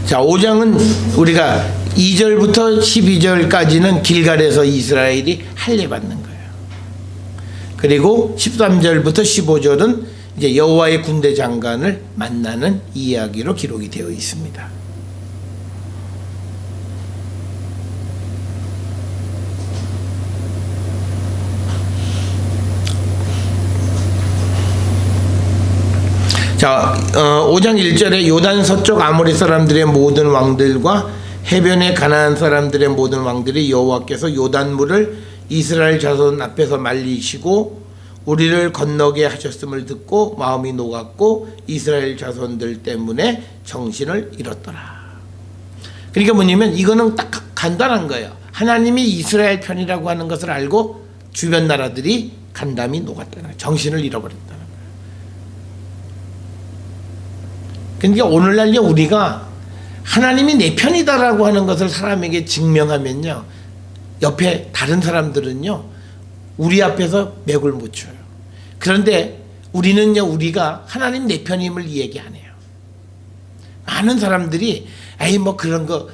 자, 5장은 우리가 2절부터 12절까지는 길갈에서 이스라엘이 할례 받는 거예요. 그리고 13절부터 15절은 이제 여호와의 군대 장관을 만나는 이야기로 기록이 되어 있습니다. 자, 5장 1절에 요단 서쪽 아모리 사람들의 모든 왕들과 해변의 가나안 사람들의 모든 왕들이 여호와께서 요단물을 이스라엘 자손 앞에서 말리시고 우리를 건너게 하셨음을 듣고 마음이 녹았고 이스라엘 자손들 때문에 정신을 잃었더라. 그러니까 뭐냐면 이거는 딱 간단한 거예요. 하나님이 이스라엘 편이라고 하는 것을 알고 주변 나라들이 간담이 녹았다는 거예요. 정신을 잃어버렸다는 거예요. 그러니까 오늘날 우리가 하나님이 내 편이다라고 하는 것을 사람에게 증명하면요, 옆에 다른 사람들은요 우리 앞에서 맥을 못 쳐요. 그런데 우리는요, 우리가 하나님 내 편임을 얘기 안 해요. 많은 사람들이 에이 뭐 그런 거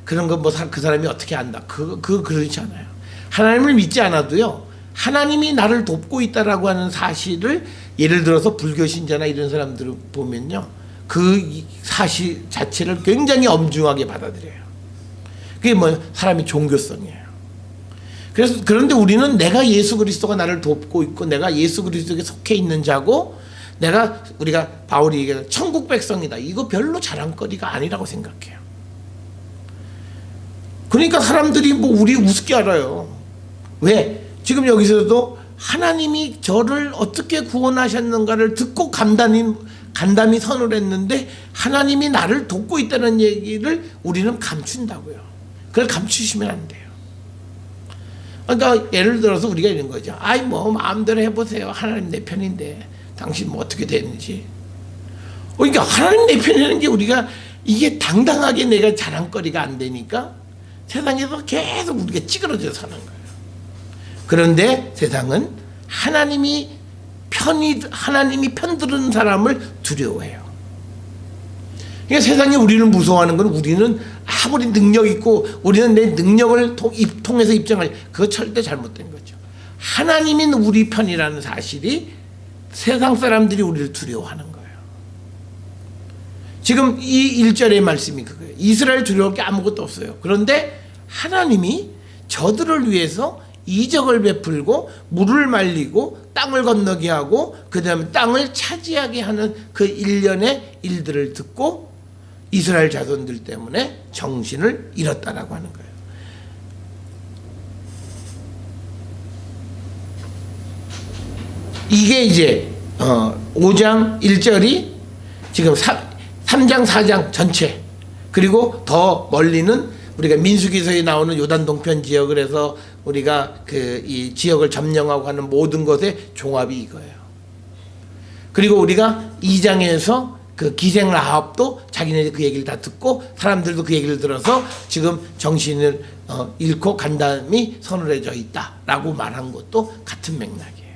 뭐 그 사람이 어떻게 안다, 그렇지 않아요. 하나님을 믿지 않아도요, 하나님이 나를 돕고 있다라고 하는 사실을, 예를 들어서 불교 신자나 이런 사람들을 보면요, 그 사실 자체를 굉장히 엄중하게 받아들여요. 그게 뭐 사람이 종교성이에요. 그래서 그런데 우리는 내가 예수 그리스도가 나를 돕고 있고 내가 예수 그리스도에 속해 있는 자고 우리가 바울이 얘기하는 천국 백성이다, 이거 별로 자랑거리가 아니라고 생각해요. 그러니까 사람들이 뭐 우리 우습게 알아요. 왜? 지금 여기서도 하나님이 저를 어떻게 구원하셨는가를 듣고 간담이 선을 했는데 하나님이 나를 돕고 있다는 얘기를 우리는 감춘다고요. 그걸 감추시면 안 돼요. 그러니까 예를 들어서 우리가 이런 거죠. 아이 뭐 마음대로 해보세요. 하나님 내 편인데 당신 뭐 어떻게 되는지. 그러니까 하나님 내 편이라는 게 우리가 이게 당당하게 내가 자랑거리가 안 되니까 세상에서 계속 우리가 찌그러져 사는 거예요. 그런데 세상은 하나님이 편드는 사람을 두려워해요. 그러니까 세상에 우리를 무서워하는 건, 우리는 아무리 능력 있고 우리는 내 능력을 통해서 입증할, 그거 절대 잘못된 거죠. 하나님이 우리 편이라는 사실이 세상 사람들이 우리를 두려워하는 거예요. 지금 이 1절의 말씀이 그거예요. 이스라엘 두려울 게 아무것도 없어요. 그런데 하나님이 저들을 위해서 이적을 베풀고 물을 말리고 땅을 건너게 하고 그 다음에 땅을 차지하게 하는 그 일련의 일들을 듣고 이스라엘 자손들 때문에 정신을 잃었다라고 하는 거예요. 이게 이제 5장 1절이 지금 3장 4장 전체, 그리고 더 멀리는 우리가 민수기서에 나오는 요단 동편 지역을 해서 우리가 이 지역을 점령하고 하는 모든 것의 종합이 이거예요. 그리고 우리가 2장에서 그 기생 라합도 자기네 그 얘기를 다 듣고 사람들도 그 얘기를 들어서 지금 정신을 잃고 간담이 서늘해져 있다라고 말한 것도 같은 맥락이에요.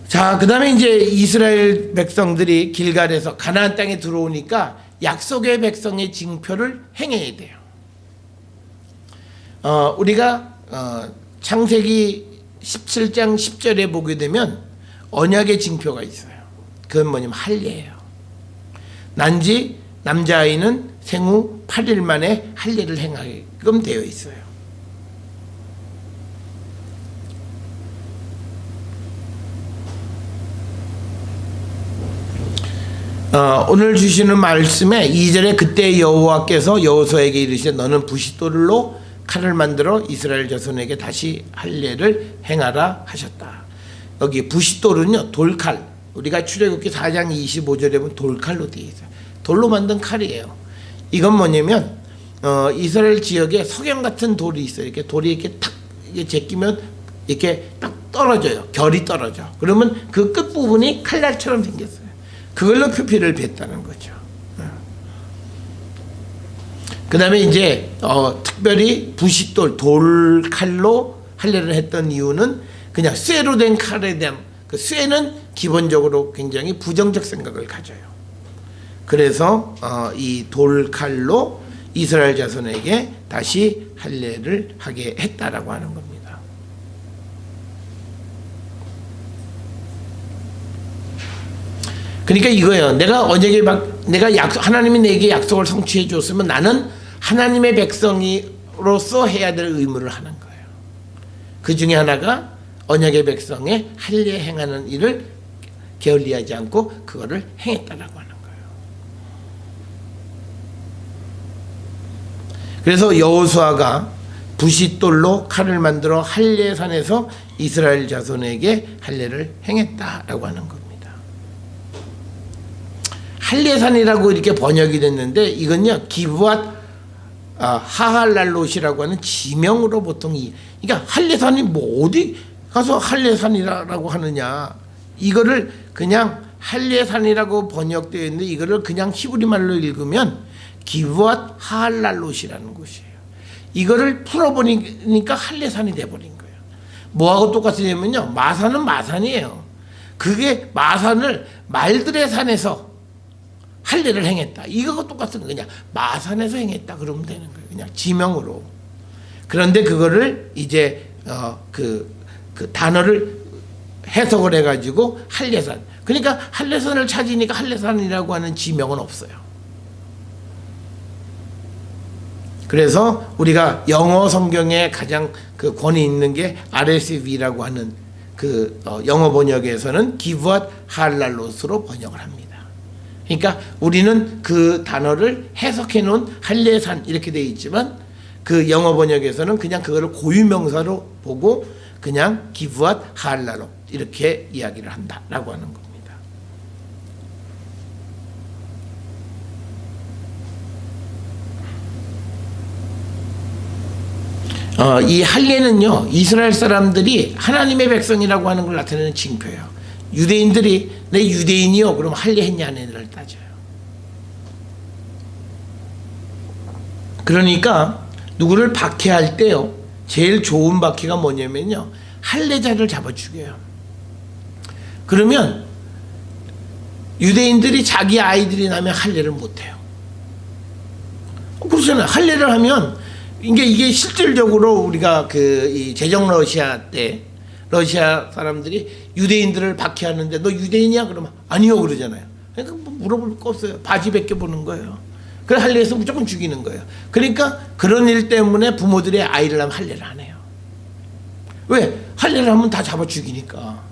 자, 그 다음에 이제 이스라엘 백성들이 길갈에서 가나안 땅에 들어오니까 약속의 백성의 징표를 행해야 돼요. 우리가 창세기 17장 10절에 보게 되면 언약의 징표가 있어요. 그건 뭐냐면 할례예요. 난지 남자아이는 생후 8일 만에 할례를 행하게끔 되어 있어요. 오늘 주시는 말씀에 2절에 그때 여호와께서 여호수아에게 이르시되 너는 부싯돌로 칼을 만들어 이스라엘 자손에게 다시 할례를 행하라 하셨다. 여기 부싯돌은요, 돌칼, 우리가 출애굽기 4장 25절에 보면 돌칼로 되어 있어요. 돌로 만든 칼이에요. 이건 뭐냐면 이스라엘 지역에 석영 같은 돌이 있어요. 이렇게 돌이 이렇게 탁 제끼면 이렇게 딱 떨어져요. 결이 떨어져. 그러면 그 끝부분이 칼날처럼 생겼어요. 그걸로 표피를 뱉다는 거죠. 그 다음에 이제 특별히 부싯돌, 돌칼로 할례를 했던 이유는 그냥 쇠로 된 칼에 대한, 그 쇠는 기본적으로 굉장히 부정적 생각을 가져요. 그래서 이 돌칼로 이스라엘 자손에게 다시 할례를 하게 했다라고 하는 겁니다. 그러니까 이거예요. 내가 하나님이 내게 약속을 성취해 줬으면 나는 하나님의 백성으로서 해야 될 의무를 하는 거예요. 그 중에 하나가 언약의 백성의 할례 행하는 일을 게을리하지 않고 그거를 행했다라고 하는 거예요. 그래서 여호수아가 부싯돌로 칼을 만들어 할례산에서 이스라엘 자손에게 할례를 행했다라고 하는 겁니다. 할례산이라고 이렇게 번역이 됐는데 이건요 기브앗 하할랄롯이라고 하는 지명으로 보통 그러니까 할례산이 뭐 어디 가서 할례산이라고 하느냐, 이거를 그냥 할례산이라고 번역되어 있는데 이거를 그냥 히브리 말로 읽으면 기브앗 하할랄롯이라는 곳이에요. 이거를 풀어보니까 할례산이 돼버린 거예요. 뭐하고 똑같으냐면요, 마산은 마산이에요. 그게 마산을 말들의 산에서 할례를 행했다, 이거가 똑같은 거. 그냥 마산에서 행했다 그러면 되는 거예요. 그냥 지명으로. 그런데 그거를 이제 그 단어를 해석을 해가지고 할례산. 그러니까 할례산을 찾으니까 할례산이라고 하는 지명은 없어요. 그래서 우리가 영어 성경에 가장 그 권위 있는 게 RSV라고 하는 그 영어 번역에서는 기브앗 할랄롯으로 번역을 합니다. 그러니까 우리는 그 단어를 해석해 놓은 할례산 이렇게 되어 있지만 그 영어 번역에서는 그냥 그거를 고유명사로 보고 그냥 기브앗 할랄롯 이렇게 이야기를 한다라고 하는 겁니다. 이 할례는요, 이스라엘 사람들이 하나님의 백성이라고 하는 걸 나타내는 징표예요. 유대인들이 내 유대인이요 그럼 할례 했냐 안 했냐를 따져요. 그러니까 누구를 박해할 때요 제일 좋은 박해가 뭐냐면요, 할례자를 잡아 죽여요. 그러면 유대인들이 자기 아이들이 나면 할례를 못해요. 그렇잖아요. 할례를 하면 이게 실질적으로 우리가 이 제정 러시아 때 러시아 사람들이 유대인들을 박해하는데 너 유대인이야? 그러면 아니요 그러잖아요. 그러니까 뭐 물어볼 거 없어요. 바지 벗겨보는 거예요. 그래 할례해서 무조건 죽이는 거예요. 그러니까 그런 일 때문에 부모들의 아이를 하면 할례를 안 해요. 왜? 할례를 하면 다 잡아 죽이니까.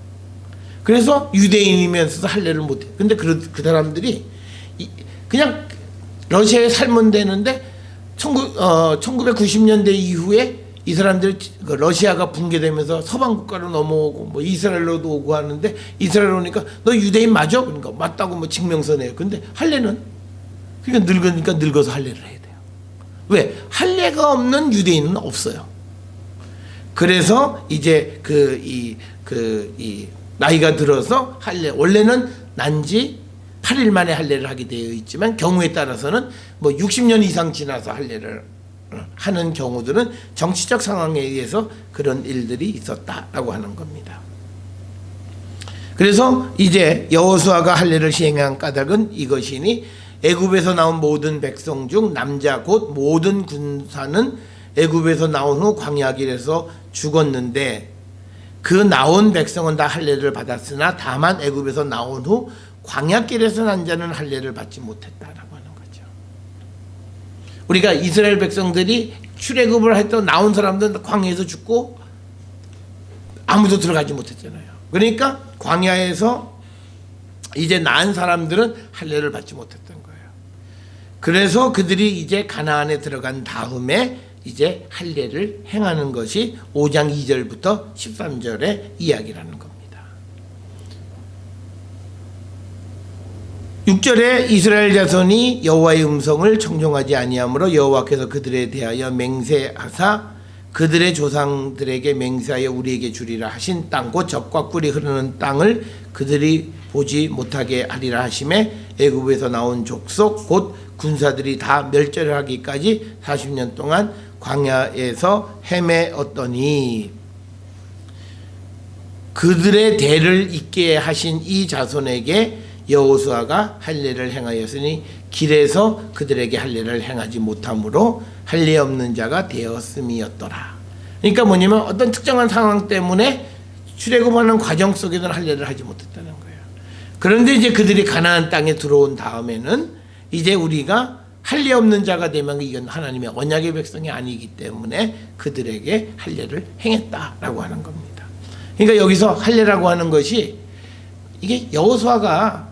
그래서 유대인이면서도 할례를 못 해요. 근데 그 사람들이 그냥 러시아에 살면 되는데 1990년대 이후에 이 사람들 러시아가 붕괴되면서 서방 국가로 넘어오고 뭐 이스라엘로도 오고 하는데 이스라엘 오니까 너 유대인 맞아? 그러니까 맞다고 뭐 증명서 내요. 근데 할례는 그러니까 늙으니까 늙어서 할례를 해야 돼요. 왜? 할례가 없는 유대인은 없어요. 그래서 이제 이 나이가 들어서 할례 원래는 난지 8일 만에 할례를 하게 되어 있지만 경우에 따라서는 뭐 60년 이상 지나서 할례를 하는 경우들은 정치적 상황에 의해서 그런 일들이 있었다라고 하는 겁니다. 그래서 이제 여호수아가 할례를 시행한 까닭은 이것이니 애굽에서 나온 모든 백성 중 남자 곧 모든 군사는 애굽에서 나온 후 광야길에서 죽었는데 그 나온 백성은 다 할례를 받았으나 다만 애굽에서 나온 후 광야길에서 난 자는 할례를 받지 못했다라고 하는 거죠. 우리가 이스라엘 백성들이 출애굽을 했던 나온 사람들은 광야에서 죽고 아무도 들어가지 못했잖아요. 그러니까 광야에서 이제 나은 사람들은 할례를 받지 못했던 거예요. 그래서 그들이 이제 가나안에 들어간 다음에 이제 할례를 행하는 것이 5장 2절부터 13절의 이야기라는 겁니다. 6절에 이스라엘 자손이 여호와의 음성을 청종하지 아니하므로 여호와께서 그들에 대하여 맹세하사 그들의 조상들에게 맹세하여 우리에게 주리라 하신 땅 곧 젖과 꿀이 흐르는 땅을 그들이 보지 못하게 하리라 하심에 애굽에서 나온 족속 곧 군사들이 다 멸절하기까지 40년 동안 광야에서 헤매었더니 그들의 대를 잇게 하신 이 자손에게 여호수아가 할례를 행하였으니 길에서 그들에게 할례를 행하지 못함으로 할례 없는 자가 되었음이었더라. 그러니까 뭐냐면 어떤 특정한 상황 때문에 출애굽하는 과정 속에서는 할례를 하지 못했다는 거예요. 그런데 이제 그들이 가나안 땅에 들어온 다음에는 이제 우리가 할례 없는 자가 되면 이건 하나님의 언약의 백성이 아니기 때문에 그들에게 할례를 행했다라고 하는 겁니다. 그러니까 여기서 할례라고 하는 것이 이게 여호수아가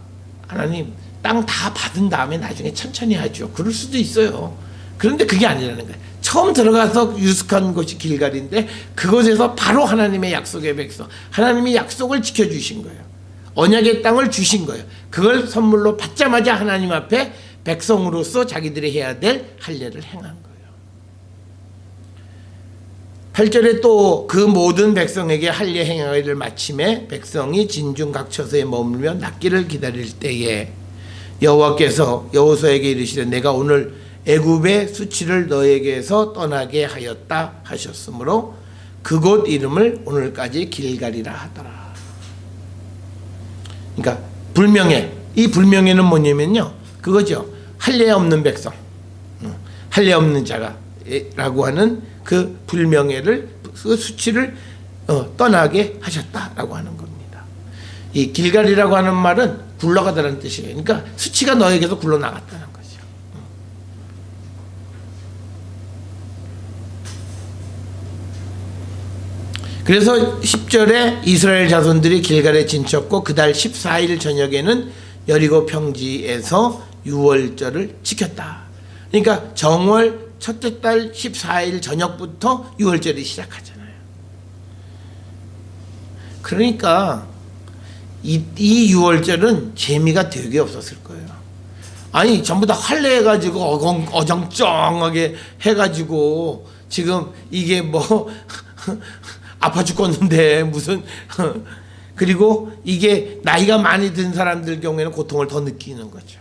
하나님 땅 다 받은 다음에 나중에 천천히 하죠. 그럴 수도 있어요. 그런데 그게 아니라는 거예요. 처음 들어가서 유숙한 곳이 길갈인데 그곳에서 바로 하나님의 약속의 백성, 하나님이 약속을 지켜주신 거예요. 언약의 땅을 주신 거예요. 그걸 선물로 받자마자 하나님 앞에 백성으로서 자기들이 해야 될 할례를 행한 거예요. 8절에 또 그 모든 백성에게 할례 행하기를 마침에 백성이 진중각처소에 머물며 낫기를 기다릴 때에 여호와께서 여호수아에게 이르시되 내가 오늘 애굽의 수치를 너에게서 떠나게 하였다 하셨으므로 그곳 이름을 오늘까지 길갈이라 하더라. 그러니까 불명예, 이 불명예는 뭐냐면요, 그거죠. 할례 없는 백성, 할례 없는 자가라고 하는 그 불명예를, 그 수치를 떠나게 하셨다라고 하는 겁니다. 이 길갈이라고 하는 말은 굴러가다라는 뜻이에요. 그러니까 수치가 너에게서 굴러나갔다는 거죠. 그래서 10절에 이스라엘 자손들이 길갈에 진쳤고 그달 14일 저녁에는 여리고 평지에서 유월절을 지켰다. 그러니까 정월 첫째 달 14일 저녁부터 유월절이 시작하잖아요. 그러니까 이 유월절은 재미가 되게 없었을 거예요. 아니 전부 다 할례 해가지고 어정쩡하게 해가지고 지금 이게 뭐 아파 죽겠는데 무슨 그리고 이게 나이가 많이 든 사람들 경우에는 고통을 더 느끼는 거죠.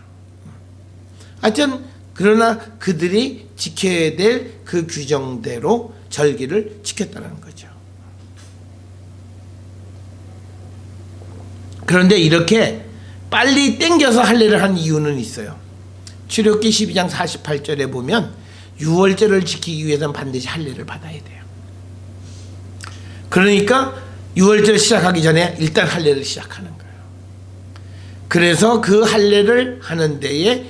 하여튼 그러나 그들이 지켜야 될 그 규정대로 절기를 지켰다는 거죠. 그런데 이렇게 빨리 땡겨서 할례를 한 이유는 있어요. 출애굽기 12장 48절에 보면 유월절을 지키기 위해서는 반드시 할례를 받아야 돼요. 그러니까 유월절 시작하기 전에 일단 할례를 시작하는 거예요. 그래서 그 할례를 하는 데에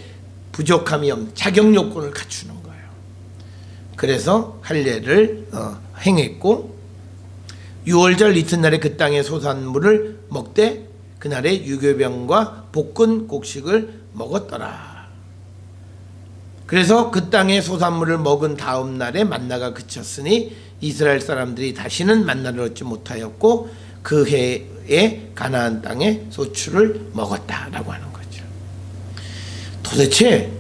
부족함이 없는 자격 요건을 갖추는 거예요. 그래서 할례를 행했고 유월절 이튿날에 그 땅의 소산물을 먹되 그날에 유교병과 볶은 곡식을 먹었더라. 그래서 그 땅의 소산물을 먹은 다음 날에 만나가 그쳤으니 이스라엘 사람들이 다시는 만나를 얻지 못하였고 그 해에 가나안 땅에 소출을 먹었다라고 하는 거죠. 도대체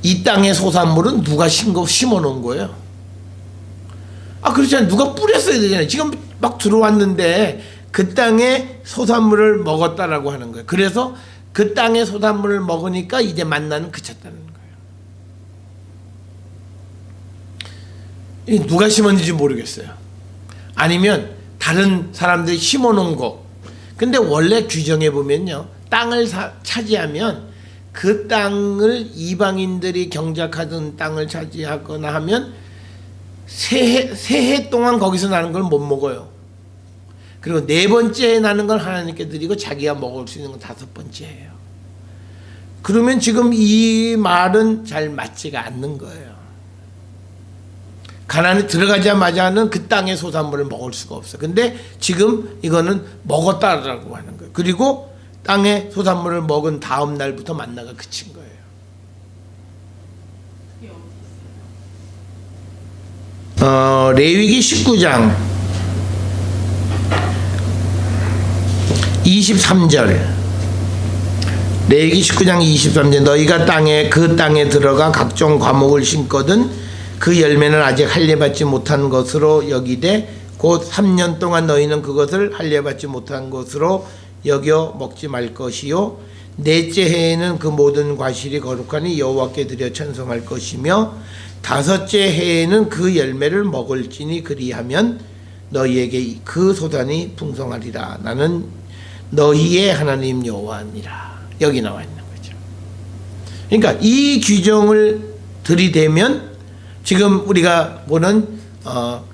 이 땅의 소산물은 누가 심어놓은 거예요? 그렇지 않아요. 누가 뿌렸어야 되잖아요. 지금 막 들어왔는데 그 땅의 소산물을 먹었다라고 하는 거예요. 그래서 그 땅의 소산물을 먹으니까 이제 만나는 그쳤다는 거예요. 누가 심었는지 모르겠어요. 아니면 다른 사람들이 심어놓은 거. 근데 원래 규정에 보면요, 땅을 차지하면 그 땅을 이방인들이 경작하던 땅을 차지하거나 하면 세 해 동안 거기서 나는 걸 못 먹어요. 그리고 네 번째에 나는 걸 하나님께 드리고 자기가 먹을 수 있는 건 다섯 번째예요. 그러면 지금 이 말은 잘 맞지가 않는 거예요. 가나안에 들어가자마자는 그 땅의 소산물을 먹을 수가 없어요. 근데 지금 이거는 먹었다라고 하는 거예요. 그리고 땅의 소산물을 먹은 다음 날부터 만나가 그친 거예요. 레위기 19장 23절, 레위기 19장 23절 너희가 그 땅에 들어가 각종 과목을 심거든 그 열매는 아직 할례받지 못한 것으로 여기되 곧 3년 동안 너희는 그것을 할례받지 못한 것으로 여겨 먹지 말 것이요 넷째 해에는 그 모든 과실이 거룩하니 여호와께 드려 찬송할 것이며 다섯째 해에는 그 열매를 먹을지니 그리하면 너희에게 그 소산이 풍성하리라. 나는 너희의 하나님 여호와니라. 여기 나와 있는 거죠. 그러니까 이 규정을 들이대면 지금 우리가 보는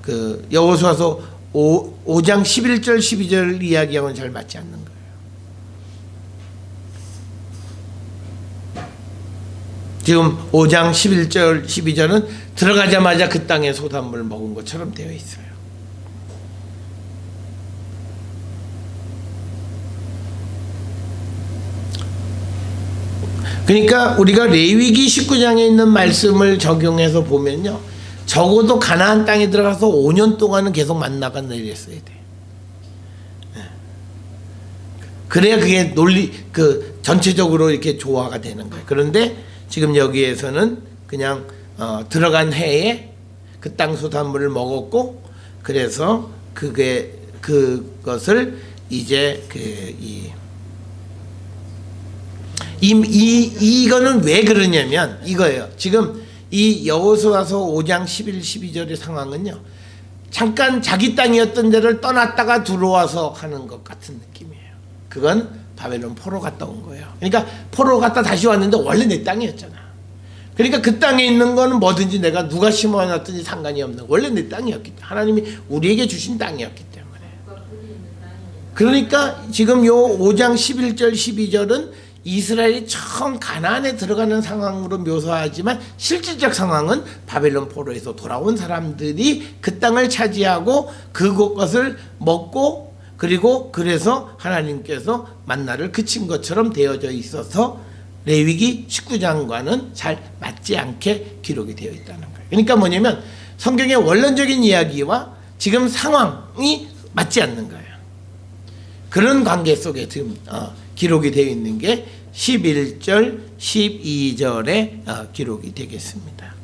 그 여호수아서 5장 11절 12절 이야기하고는 잘 맞지 않는 거예요. 지금 5장 11절 12절은 들어가자마자 그 땅에 소산물 먹은 것처럼 되어 있어요. 그러니까 우리가 레위기 19장에 있는 말씀을 적용해서 보면요, 적어도 가나안 땅에 들어가서 5년 동안은 계속 만나가 내렸어야 돼. 그래야 그게 전체적으로 이렇게 조화가 되는 거예요. 그런데 지금 여기에서는 그냥 들어간 해에 그 땅 소산물을 먹었고, 그래서 그것을 이제 이거는 왜 그러냐면 이거예요. 지금 이 여호수아서 5장 11, 12절의 상황은요, 잠깐 자기 땅이었던 데를 떠났다가 들어와서 하는 것 같은 느낌이에요. 그건 바벨론 포로 갔다 온 거예요. 그러니까 포로 갔다 다시 왔는데 원래 내 땅이었잖아. 그러니까 그 땅에 있는 거는 뭐든지 내가 누가 심어놨든지 상관이 없는, 원래 내 땅이었기 때문에, 하나님이 우리에게 주신 땅이었기 때문에. 그러니까 지금 요 5장 11절 12절은 이스라엘이 처음 가나안에 들어가는 상황으로 묘사하지만 실질적 상황은 바벨론 포로에서 돌아온 사람들이 그 땅을 차지하고 그것을 먹고, 그리고 그래서 하나님께서 만나를 그친 것처럼 되어져 있어서 레위기 19장과는 잘 맞지 않게 기록이 되어 있다는 거예요. 그러니까 뭐냐면 성경의 원론적인 이야기와 지금 상황이 맞지 않는 거예요. 그런 관계 속에 지금 기록이 되어 있는 게 11절, 12절에 기록이 되겠습니다.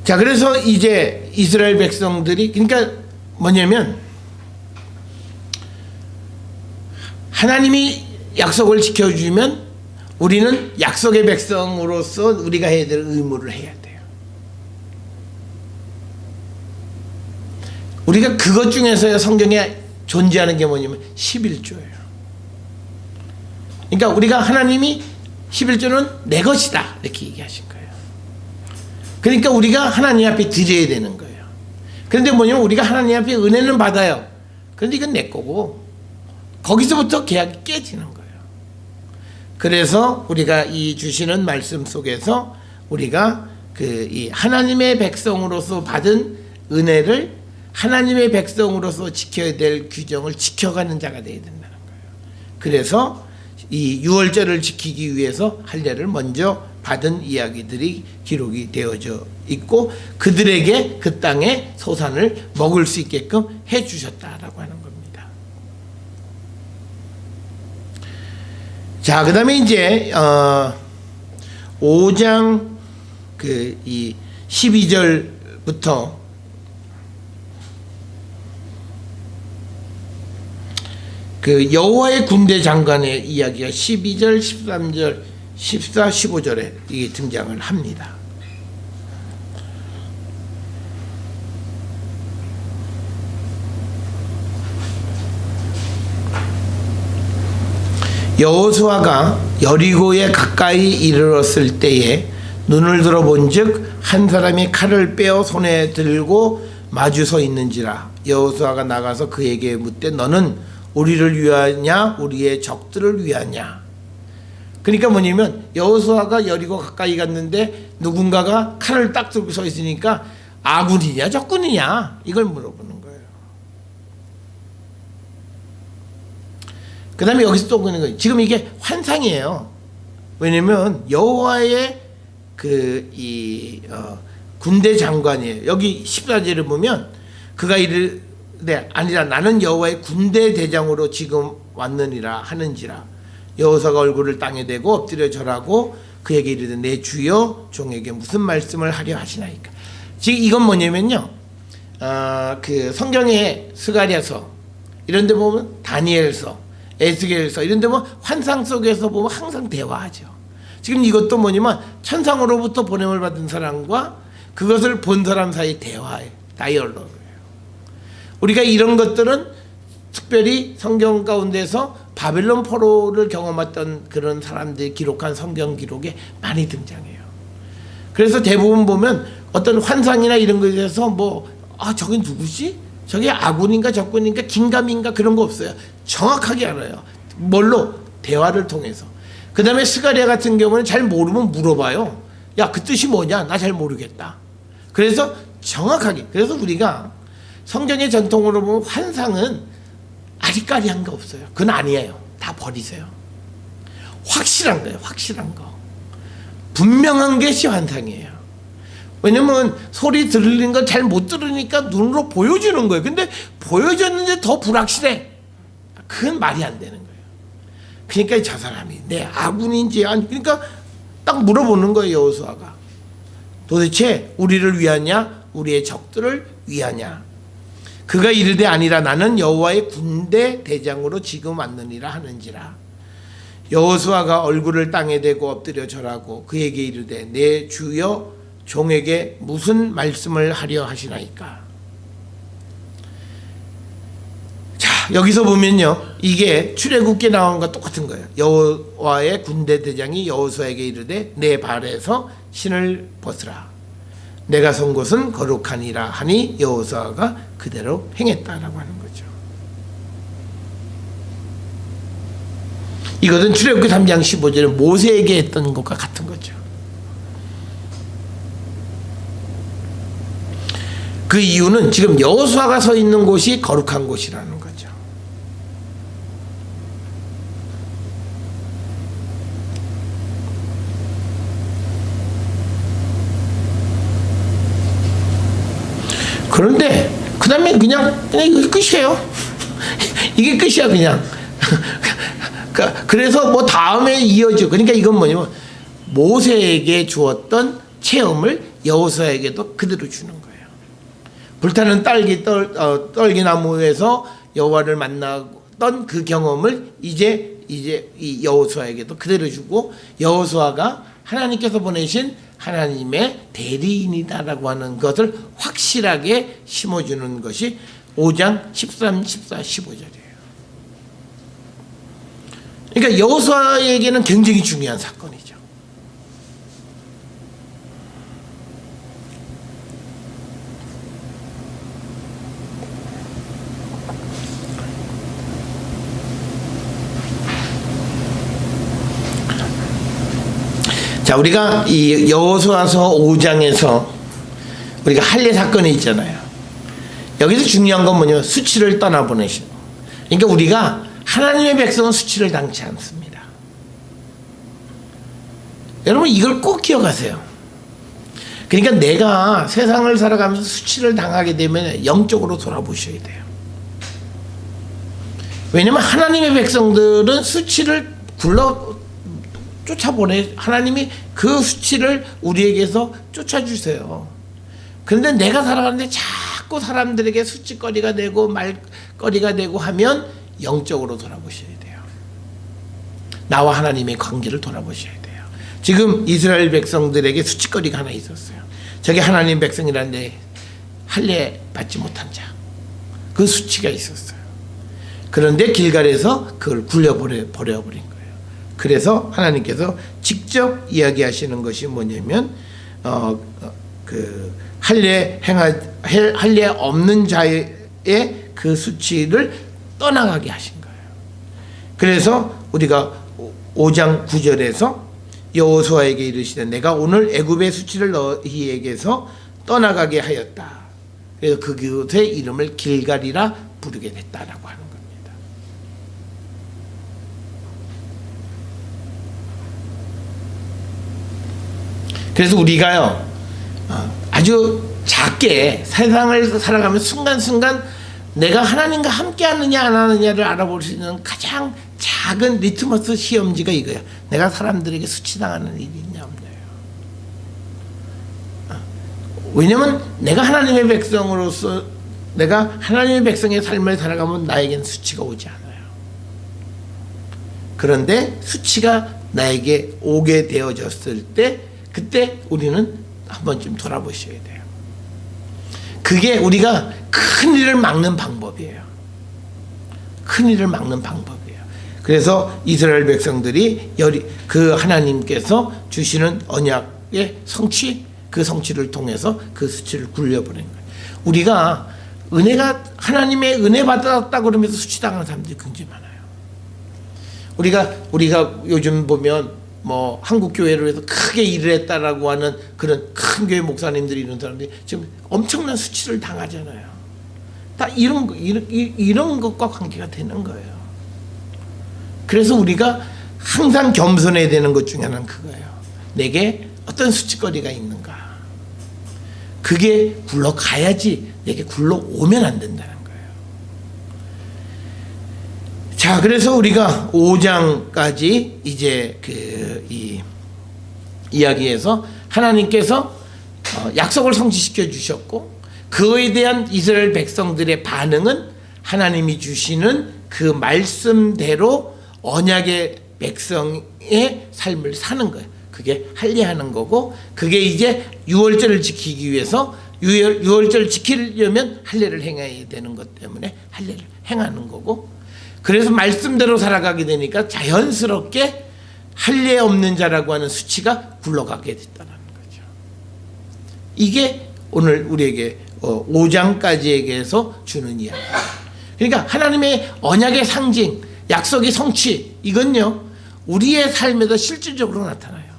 자, 그래서 이제 이스라엘 백성들이, 그러니까 뭐냐면 하나님이 약속을 지켜주면 우리는 약속의 백성으로서 우리가 해야 될 의무를 해야 돼요. 우리가 그것 중에서 성경에 존재하는 게 뭐냐면 11조예요. 그러니까 우리가 하나님이 11조는 내 것이다 이렇게 얘기하신 거예요. 그러니까 우리가 하나님 앞에 드려야 되는 거예요. 그런데 뭐냐면 우리가 하나님 앞에 은혜는 받아요. 그런데 이건 내 거고, 거기서부터 계약이 깨지는 거예요. 그래서 우리가 이 주시는 말씀 속에서 우리가 이 하나님의 백성으로서 받은 은혜를 하나님의 백성으로서 지켜야 될 규정을 지켜가는 자가 되어야 된다는 거예요. 그래서 이 유월절을 지키기 위해서 할례를 먼저 받은 이야기들이 기록이 되어져 있고, 그들에게 그 땅의 소산을 먹을 수 있게끔 해 주셨다라고 하는 겁니다. 자, 그 다음에 이제 5장 이 12절부터 여호와의 군대 장관의 이야기가 12절, 13절, 14, 15절에 이게 등장을 합니다. 여호수아가 여리고에 가까이 이르렀을 때에 눈을 들어본즉 한 사람이 칼을 빼어 손에 들고 마주 서 있는지라. 여호수아가 나가서 그에게 묻되 너는 우리를 위하냐 우리의 적들을 위하냐. 그러니까 뭐냐면 여호수아가 여리고 가까이 갔는데 누군가가 칼을 딱 들고 서 있으니까 아군이냐 적군이냐 이걸 물어보는 거예요. 그 다음에 여기서 또 보는 거예요. 지금 이게 환상이에요. 왜냐면 여호와의 군대 장관이에요. 여기 14절을 보면 그가 이르되 아니라 나는 여호와의 군대 대장으로 지금 왔느니라 하는지라. 여호수아가 얼굴을 땅에 대고 엎드려 절하고 그에게 이르되 내 주여 종에게 무슨 말씀을 하려 하시나이까. 지금 이건 뭐냐면요, 성경의 스가랴서 이런 데 보면 다니엘서, 에스겔서 이런 데 보면 환상 속에서 보면 항상 대화하죠. 지금 이것도 뭐냐면 천상으로부터 보냄을 받은 사람과 그것을 본 사람 사이 대화예요. 다이얼로그예요. 우리가 이런 것들은 특별히 성경 가운데서 바벨론 포로를 경험했던 그런 사람들이 기록한 성경 기록에 많이 등장해요. 그래서 대부분 보면 어떤 환상이나 이런 것에 대해서 저게 누구지? 저게 아군인가 적군인가 긴감인가 그런 거 없어요. 정확하게 알아요. 뭘로? 대화를 통해서. 그 다음에 스가랴 같은 경우는 잘 모르면 물어봐요. 야, 그 뜻이 뭐냐? 나 잘 모르겠다. 그래서 정확하게. 그래서 우리가 성경의 전통으로 보면 환상은 아리까리한 거 없어요. 그건 아니에요. 다 버리세요. 확실한 거예요. 확실한 거. 분명한 것이 환상이에요. 왜냐면 소리 들리는 건 잘 못 들으니까 눈으로 보여주는 거예요. 근데 보여줬는데 더 불확실해. 그건 말이 안 되는 거예요. 그러니까 저 사람이 내 아군인지 아니, 그러니까 딱 물어보는 거예요. 여호수아가 도대체 우리를 위하냐 우리의 적들을 위하냐. 그가 이르되 아니라 나는 여호와의 군대 대장으로 지금 왔느니라 하는지라. 여호수아가 얼굴을 땅에 대고 엎드려 절하고 그에게 이르되 내 주여 종에게 무슨 말씀을 하려 하시나이까. 자, 여기서 보면요, 이게 출애굽기에 나온 것과 똑같은 거예요. 여호와의 군대 대장이 여호수아에게 이르되 내 발에서 신을 벗으라. 내가 선 곳은 거룩하니라 하니 여호수아가 그대로 행했다라고 하는 거죠. 이것은 출애굽기 3장 15절에 모세에게 했던 것과 같은 거죠. 그 이유는 지금 여호수아가 서 있는 곳이 거룩한 곳이라는 거죠. 그런데 그 다음에 그냥 이게 끝이에요. 이게 끝이야 그냥. 그래서 다음에 이어져. 그러니까 이건 뭐냐면 모세에게 주었던 체험을 여호수아에게도 그대로 주는 거예요. 불타는 떨기나무에서 여호와를 만났던 그 경험을 이제 이 여호수아에게도 그대로 주고, 여호수아가 하나님께서 보내신 하나님의 대리인이다라고 하는 것을 확실하게 심어주는 것이 5장 13, 14, 15절이에요. 그러니까 여호수아에게는 굉장히 중요한 사건이죠. 자, 우리가 이 여호수아서 5장에서 우리가 할례 사건이 있잖아요. 여기서 중요한 건 뭐냐면 수치를 떠나보내시고, 그러니까 우리가 하나님의 백성은 수치를 당치 않습니다. 여러분 이걸 꼭 기억하세요. 그러니까 내가 세상을 살아가면서 수치를 당하게 되면 영적으로 돌아보셔야 돼요. 왜냐면 하나님의 백성들은 수치를 쫓아보내, 하나님이 그 수치를 우리에게서 쫓아주세요. 그런데 내가 살아가는데 자꾸 사람들에게 수치거리가 되고 말거리가 되고 하면 영적으로 돌아보셔야 돼요. 나와 하나님의 관계를 돌아보셔야 돼요. 지금 이스라엘 백성들에게 수치거리가 하나 있었어요. 저게 하나님 백성이라는데 할례 받지 못한 자, 그 수치가 있었어요. 그런데 길갈에서 그걸 굴려버려버린 거예요. 그래서 하나님께서 직접 이야기하시는 것이 뭐냐면 그 할례 없는 자의 그 수치를 떠나가게 하신 거예요. 그래서 우리가 5장 9절에서 여호수아에게 이르시되 내가 오늘 애굽의 수치를 너희에게서 떠나가게 하였다. 그래서 그곳의 이름을 길갈이라 부르게 됐다라고 하는 겁니다. 그래서 우리가요, 아주 작게 세상을 살아가면 순간순간 내가 하나님과 함께 하느냐 안 하느냐를 알아볼 수 있는 가장 작은 리트머스 시험지가 이거야. 내가 사람들에게 수치당하는 일이 있냐 없냐요. 왜냐면 내가 하나님의 백성으로서 내가 하나님의 백성의 삶을 살아가면 나에겐 수치가 오지 않아요. 그런데 수치가 나에게 오게 되어졌을 때 그때 우리는 한 번쯤 돌아보셔야 돼요. 그게 우리가 큰 일을 막는 방법이에요. 큰 일을 막는 방법이에요. 그래서 이스라엘 백성들이 그 하나님께서 주시는 언약의 성취, 그 성취를 통해서 그 수치를 굴려버린 거예요. 우리가 하나님의 은혜 받았다 그러면서 수치당하는 사람들이 굉장히 많아요. 우리가 요즘 보면 뭐 한국 교회로 해서 크게 일을 했다라고 하는 그런 큰 교회 목사님들이 이런 사람들이 지금 엄청난 수치를 당하잖아요. 다 이런 것과 관계가 되는 거예요. 그래서 우리가 항상 겸손해야 되는 것 중에 하나는 그거예요. 내게 어떤 수치거리가 있는가. 그게 굴러가야지 내게 굴러오면 안 된다는 거예요. 자, 그래서 우리가 5장까지 이제 이 이야기에서 하나님께서 약속을 성취시켜 주셨고, 그에 대한 이스라엘 백성들의 반응은 하나님이 주시는 그 말씀대로 언약의 백성의 삶을 사는 거예요. 그게 할례하는 거고, 그게 이제 유월절을 지키기 위해서 유월절을 지키려면 할례를 행해야 되는 것 때문에 할례를 행하는 거고, 그래서 말씀대로 살아가게 되니까 자연스럽게 할례 없는 자라고 하는 수치가 굴러가게 됐다는 거죠. 이게 오늘 우리에게 5장까지에게서 주는 이야기. 그러니까 하나님의 언약의 상징, 약속의 성취, 이건요 우리의 삶에서 실질적으로 나타나요.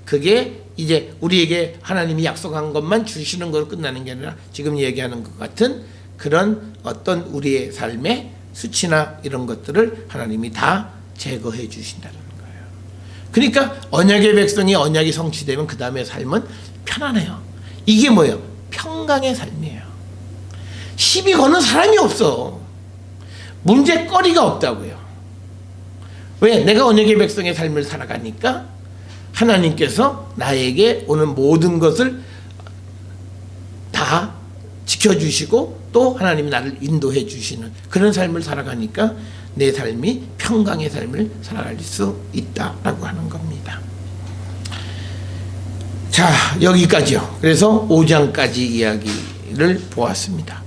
그게 이제 우리에게 하나님이 약속한 것만 주시는 것으로 끝나는 게 아니라 지금 얘기하는 것 같은 그런 어떤 우리의 삶의 수치나 이런 것들을 하나님이 다 제거해 주신다는 거예요. 그러니까 언약의 백성이 언약이 성취되면 그 다음에 삶은 편안해요. 이게 뭐예요? 평강의 삶이에요. 시비 거는 사람이 없어. 문제거리가 없다고요. 왜? 내가 언약의 백성의 삶을 살아가니까 하나님께서 나에게 오는 모든 것을 다 지켜주시고 또 하나님이 나를 인도해 주시는 그런 삶을 살아가니까 내 삶이 평강의 삶을 살아갈 수 있다라고 하는 겁니다. 자, 여기까지요. 그래서 5장까지 이야기를 보았습니다.